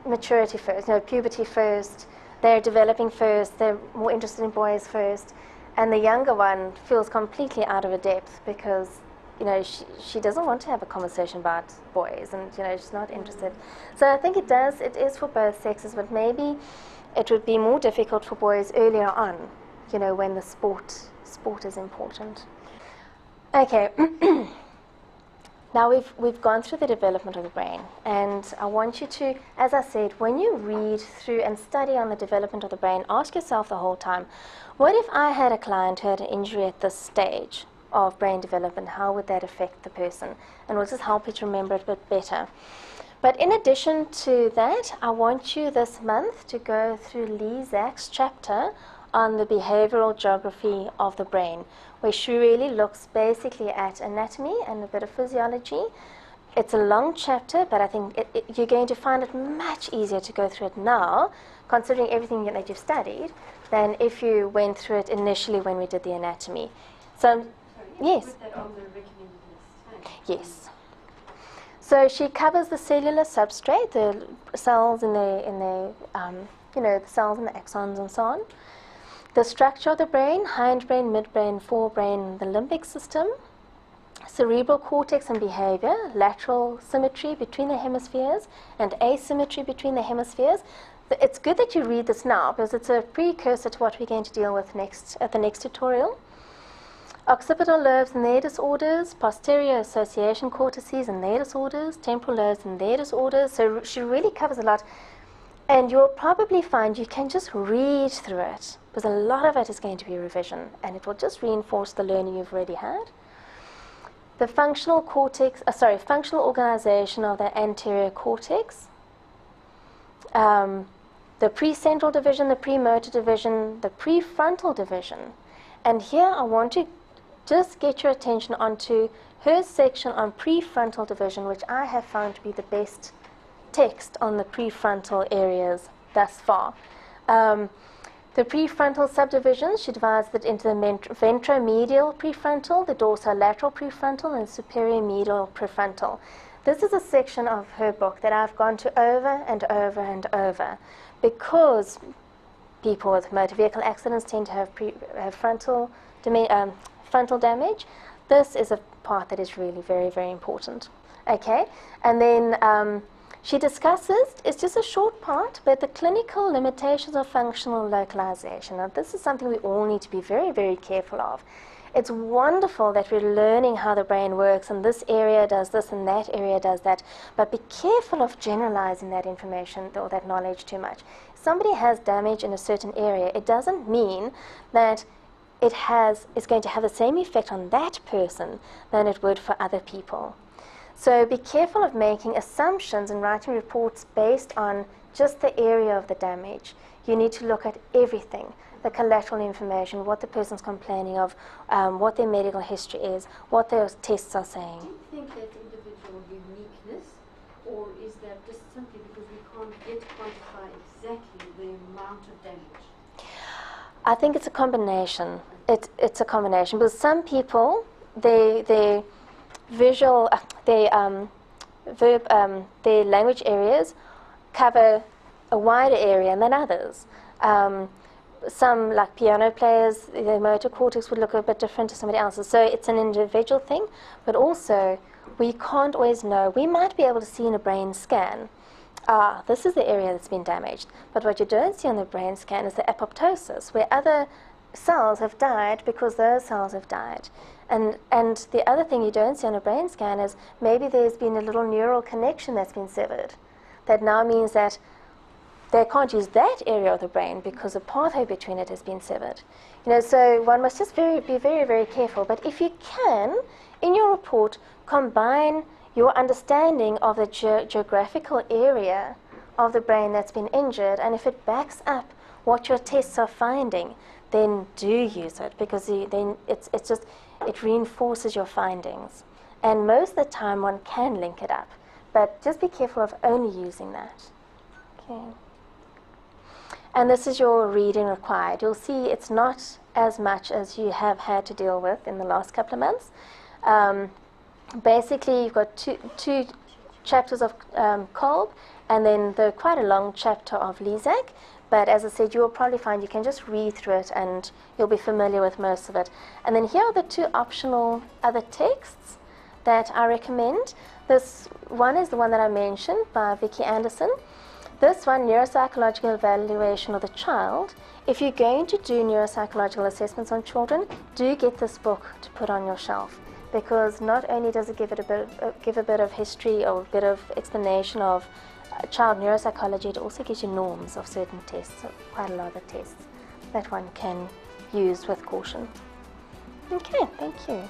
maturity first, puberty first, they're developing first, they're more interested in boys first, and the younger one feels completely out of her depth because she doesn't want to have a conversation about boys, and she's not interested. So I think it is for both sexes, but maybe it would be more difficult for boys earlier on, when the sport is important. Okay. Now we've gone through the development of the brain, and I want you to, as I said, when you read through and study on the development of the brain, ask yourself the whole time, what if I had a client who had an injury at this stage of brain development? How would that affect the person? And we'll just help you to remember it a bit better. But in addition to that, I want you this month to go through Lee Zach's chapter on the behavioral geography of the brain, where she really looks basically at anatomy and a bit of physiology. It's a long chapter, but I think you're going to find it much easier to go through it now, considering everything that you've studied, than if you went through it initially when we did the anatomy. So, yes. Put that on the recommended list. Yes. So she covers the cellular substrate, the cells in the cells in the axons and so on. The structure of the brain, hindbrain, midbrain, forebrain, the limbic system, cerebral cortex and behavior, lateral symmetry between the hemispheres and asymmetry between the hemispheres. It's good that you read this now because it's a precursor to what we're going to deal with at the next tutorial. Occipital lobes and their disorders, posterior association cortices and their disorders, temporal lobes and their disorders. So she really covers a lot. And you'll probably find you can just read through it, because a lot of it is going to be revision, and it will just reinforce the learning you've already had. The functional organization of the anterior cortex, the precentral division, the premotor division, the prefrontal division. And here I want to just get your attention onto her section on prefrontal division, which I have found to be the best text on the prefrontal areas thus far. The prefrontal subdivisions, she divides it into the ventromedial prefrontal, the dorsolateral prefrontal, and superior medial prefrontal. This is a section of her book that I've gone to over and over and over because people with motor vehicle accidents tend to have frontal damage. This is a part that is really very, very important. Okay, and then she discusses, it's just a short part, but the clinical limitations of functional localization. Now, this is something we all need to be very, very careful of. It's wonderful that we're learning how the brain works, and this area does this and that area does that, but be careful of generalizing that information or that knowledge too much. If somebody has damage in a certain area, it doesn't mean that it's going to have the same effect on that person than it would for other people. So be careful of making assumptions and writing reports based on just the area of the damage. You need to look at everything, the collateral information, what the person's complaining of, what their medical history is, what their tests are saying. Do you think that's individual uniqueness, or is that just simply because we can't yet quantify exactly the amount of damage? I think it's a combination. It's a combination because some people, their language areas cover a wider area than others. Some, like piano players, their motor cortex would look a bit different to somebody else's. So it's an individual thing, but also we can't always know. We might be able to see in a brain scan, this is the area that's been damaged. But what you don't see on the brain scan is the apoptosis, where other cells have died because those cells have died. And the other thing you don't see on a brain scan is maybe there's been a little neural connection that's been severed. That now means that they can't use that area of the brain because the pathway between it has been severed. So one must just be very, very careful. But if you can, in your report, combine your understanding of the geographical area of the brain that's been injured, and if it backs up what your tests are finding, then do use it, because then it reinforces your findings. And most of the time one can link it up, but just be careful of only using that. Okay. And this is your reading required. You'll see it's not as much as you have had to deal with in the last couple of months. Basically, you've got two chapters of Kolb, and then quite a long chapter of Lezak. But as I said, you'll probably find you can just read through it and you'll be familiar with most of it. And then here are the two optional other texts that I recommend. This one is the one that I mentioned by Vicki Anderson. This one, Neuropsychological Evaluation of the Child. If you're going to do neuropsychological assessments on children, do get this book to put on your shelf, because not only does it give a bit of history or a bit of explanation of child neuropsychology, it also gives you norms of certain tests, quite a lot of the tests that one can use with caution. Okay, thank you.